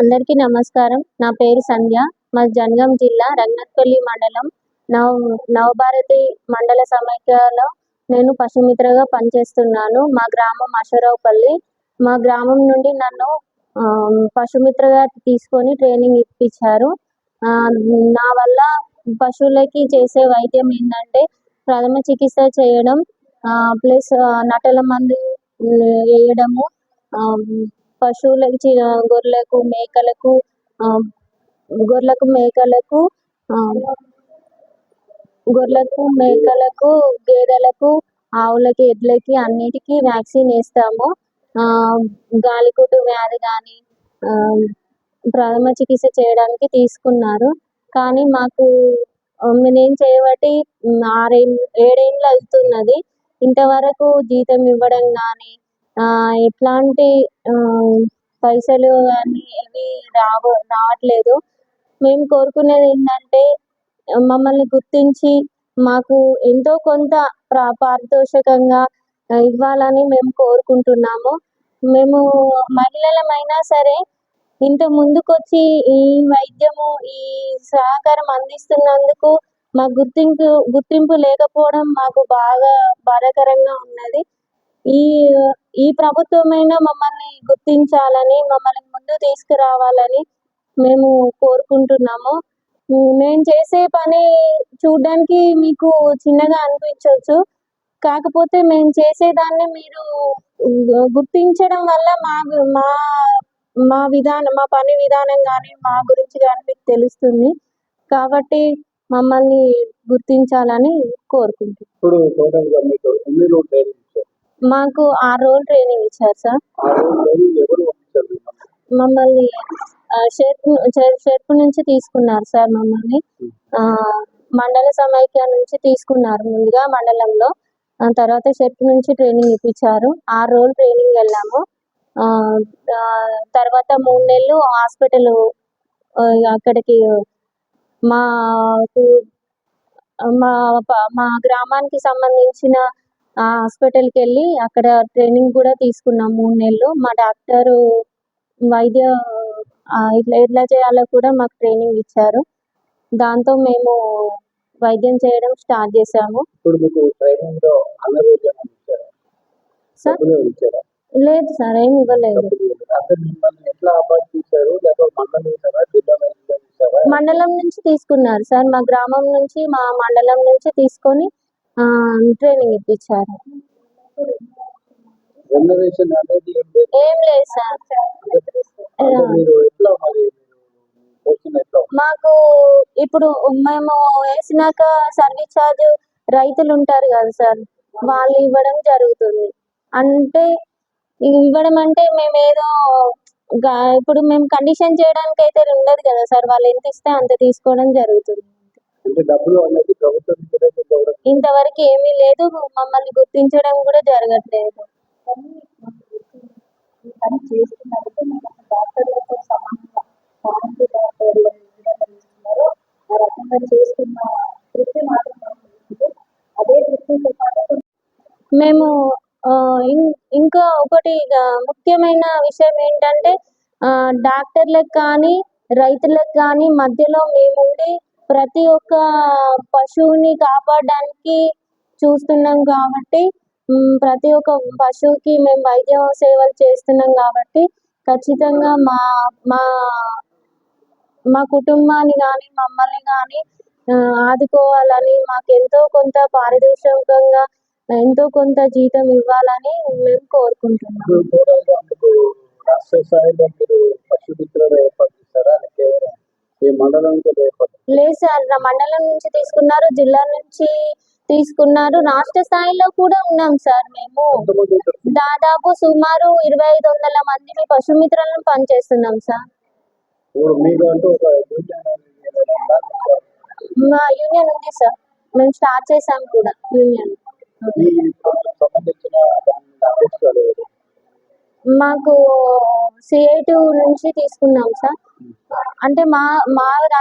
అందరికీ నమస్కారం. నా పేరు సంధ్య. మాది జనగాం జిల్లా రంగనాథపల్లి మండలం నవభారతి మండల సమైక్యలో నేను పశుమిత్రగా పనిచేస్తున్నాను. మా గ్రామం అశ్వరావుపల్లి. మా గ్రామం నుండి నన్ను పశుమిత్రగా తీసుకొని ట్రైనింగ్ ఇప్పించారు. నా వల్ల పశువులకి చేసే వైద్యం ఏంటంటే ప్రథమ చికిత్స చేయడం, ప్లస్ నటల మందు వేయడము, పశువులకి గొర్రెలకు మేకలకు గేదెలకు ఆవులకి ఎడ్లకి అన్నిటికీ వ్యాక్సిన్ వేస్తాము. గాలికుటు వ్యాధి కానీ ప్రథమ చికిత్స చేయడానికి తీసుకున్నారు. కానీ మాకు నేను చేయబట్టి 7 ఏళ్ళు అవుతున్నది. ఇంతవరకు జీతం ఇవ్వడం కానీ ఎట్లాంటి పైసలు కానీ ఏవి రావట్లేదు. మేము కోరుకునేది ఏంటంటే మమ్మల్ని గుర్తించి మాకు ఎంతో కొంత పారితోషికంగా ఇవ్వాలని మేము కోరుకుంటున్నాము. మేము మహిళలమైనా సరే ఇంత ముందుకొచ్చి ఈ వైద్యము ఈ సహకారం అందిస్తున్నందుకు మా గుర్తింపు లేకపోవడం మాకు బాగా బాధాకరంగా ఉన్నది. ఈ ప్రభుత్వమైనా మమ్మల్ని గుర్తించాలని, మమ్మల్ని ముందు తీసుకురావాలని మేము కోరుకుంటున్నాము. మేము చేసే పని చూడడానికి మీకు చిన్నగా అనిపించవచ్చు. కాకపోతే మేము చేసేదాన్ని మీరు గుర్తించడం వల్ల మా పని విధానం కానీ మా గురించి కానీ మీకు తెలుస్తుంది. కాబట్టి మమ్మల్ని గుర్తించాలని కోరుకుంటున్నాను. మాకు 6 రోజులు ట్రైనింగ్ ఇచ్చారు సార్. మమ్మల్ని షేర్పు నుంచి తీసుకున్నారు సార్. మమ్మల్ని మండల సమైక్య నుంచి తీసుకున్నారు. ముందుగా మండలంలో, తర్వాత షేర్పు నుంచి ట్రైనింగ్ ఇప్పించారు. 6 రోజులు ట్రైనింగ్ వెళ్ళాము. తర్వాత 3 నెలలు హాస్పిటల్ అక్కడికి మా గ్రామానికి సంబంధించిన హాస్పిటల్కి వెళ్ళి అక్కడ ట్రైనింగ్ కూడా తీసుకున్నాం 3 నెలలు. మా డాక్టరు ఎట్లా చేయాలో కూడా మాకు ట్రైనింగ్ ఇచ్చారు. దాంతో మేము వైద్యం చేయడం స్టార్ట్ చేసాము. లేదు సార్, ఏమి ఇవ్వలేదు. మండలం నుంచి తీసుకున్నారు సార్. మా గ్రామం నుంచి, మా మండలం నుంచి తీసుకొని ట్రైనింగ్ ఇప్పించారు. ఏం లేదు సార్. మాకు ఇప్పుడు మేము వేసినాక సర్వీస్ ఛార్జ్ రైతులు ఉంటారు కదా సార్, వాళ్ళు ఇవ్వడం జరుగుతుంది. అంటే ఇవ్వడం అంటే మేమేదో ఇప్పుడు మేము కండిషన్ చేయడానికి అయితే ఉండదు కదా సార్. వాళ్ళు ఎంత ఇస్తే అంత తీసుకోవడం జరుగుతుంది. ఇంతవరకు ఏమీ లేదు. మమ్మల్ని గుర్తించడం కూడా జరగట్లేదు. మేము ఇంకా ఒకటి ముఖ్యమైన విషయం ఏంటంటే డాక్టర్లకు కానీ రైతులకు కానీ మధ్యలో మేముండి ప్రతి ఒక్క పశువుని కాపాడడానికి చూస్తున్నాం. కాబట్టి ప్రతి ఒక్క పశువుకి మేము వైద్య సేవలు చేస్తున్నాం. కాబట్టి ఖచ్చితంగా మా కుటుంబాన్ని కానీ మమ్మల్ని కానీ ఆదుకోవాలని, మాకు ఎంతో కొంత పారితోషికంగా ఎంతో కొంత జీతం ఇవ్వాలని మేము కోరుకుంటున్నాం. లేదు సార్, మండలం నుంచి తీసుకున్నారు, జిల్లా నుంచి తీసుకున్నారు, రాష్ట్ర స్థాయిలో కూడా ఉన్నాం సార్. మేము దాదాపు సుమారు 2500 మందిని పశుమిత్రులను పనిచేస్తున్నాం సార్. మా యూనియన్ ఉంది సార్, మేము స్టార్ట్ చేసాం కూడా యూనియన్. మాకు CI2 నుంచి తీసుకున్నాం సార్. అంటే మా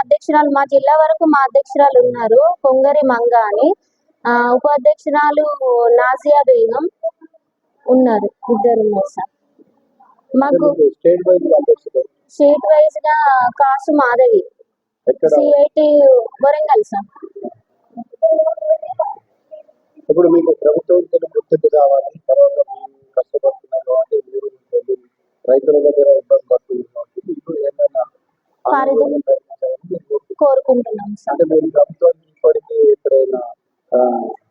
అధ్యక్షురాలు, మా జిల్లా వరకు మా అధ్యక్షురాలు ఉన్నారు, కొంగరి మంగ అని. ఉపాధ్యక్షురాలు నాజియా బేగం ఉన్నారు, 2 ఉన్నారు సార్. మాకు స్టేట్ వైజ్ గా కాసు మాధవి, ఎక్కడ సిఐటి వరంగల్ సార్. ఇప్పుడు మీకు ప్రభుత్వం గుర్తింపు కావాలి, తర్వాత మీరు కష్టపడుతున్నారు అంటే మీరు వెళ్ళి రైతుల దగ్గర ఇబ్బంది పడుతున్నారు. ఇప్పుడు ఏమైనా పరిధి ఆందోళన ప్రయత్నించాలని మీరు కోరుకుంటున్నారు. కోరుకుంటున్నాం సార్. అంటే మీరు ప్రభుత్వానికి ఇప్పటికీ ఎప్పుడైనా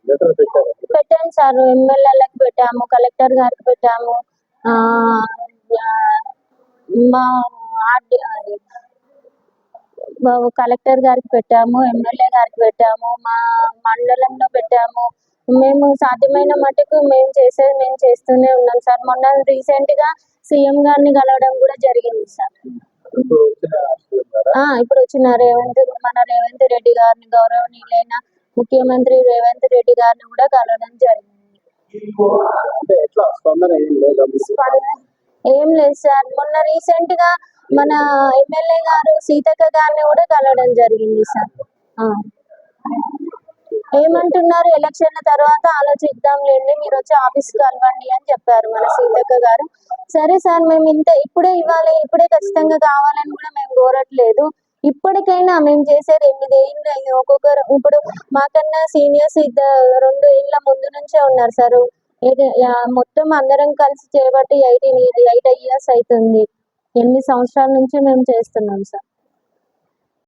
లెటర్ పెట్టారు? పెట్టాను సార్, ఎమ్మెల్యేలకు పెట్టాము, కలెక్టర్ గారికి పెట్టాము, ఆ, మా కలెక్టర్ గారికి పెట్టాము, ఎమ్మెల్యే గారికి పెట్టాము, మా మండలంలో పెట్టాము. మేము సాధ్యమైన మటుకు మేము చేసేది మేము చేస్తూనే ఉన్నాం సార్. మొన్న రీసెంట్ గా సీఎం గారిని కలవడం కూడా జరిగింది సార్. ఇప్పుడు వచ్చిన సీఎం గారా? ఇప్పుడు వచ్చిన మన రేవంత్ రెడ్డి గారిని, గౌరవనీయులైన ముఖ్యమంత్రి రేవంత్ రెడ్డి గారిని కూడా కలవడం జరిగింది. అంటే ఎట్లా స్పందన ఏం లేదా మీకు? ఏం లేదు సార్. మొన్న రీసెంట్ గా మన ఎమ్మెల్యే గారు సీతక్క గారిని కూడా కలవడం జరిగింది సార్. ఏమంటున్నారు, ఎలక్షన్ల తర్వాత ఆలోచిద్దాంలేండి, మీరు వచ్చి ఆఫీస్ కలవండి అని చెప్పారు మన సీతక్క గారు. సరే సార్, మేము ఇప్పుడే ఇవ్వాలి, ఇప్పుడే ఖచ్చితంగా కావాలని కూడా మేము కోరట్లేదు. ఇప్పటికైనా మేము చేసేది 8 ఏళ్ళు ఒక్కొక్కరు. ఇప్పుడు మాకన్నా సీనియర్స్ 2 ఏళ్ళ ముందు నుంచే ఉన్నారు సార్. మొత్తం అందరం కలిసి చేయబట్టి 8 ఇయర్స్ అవుతుంది. 8 సంవత్సరాల నుంచి మేము చేస్తున్నాం సార్.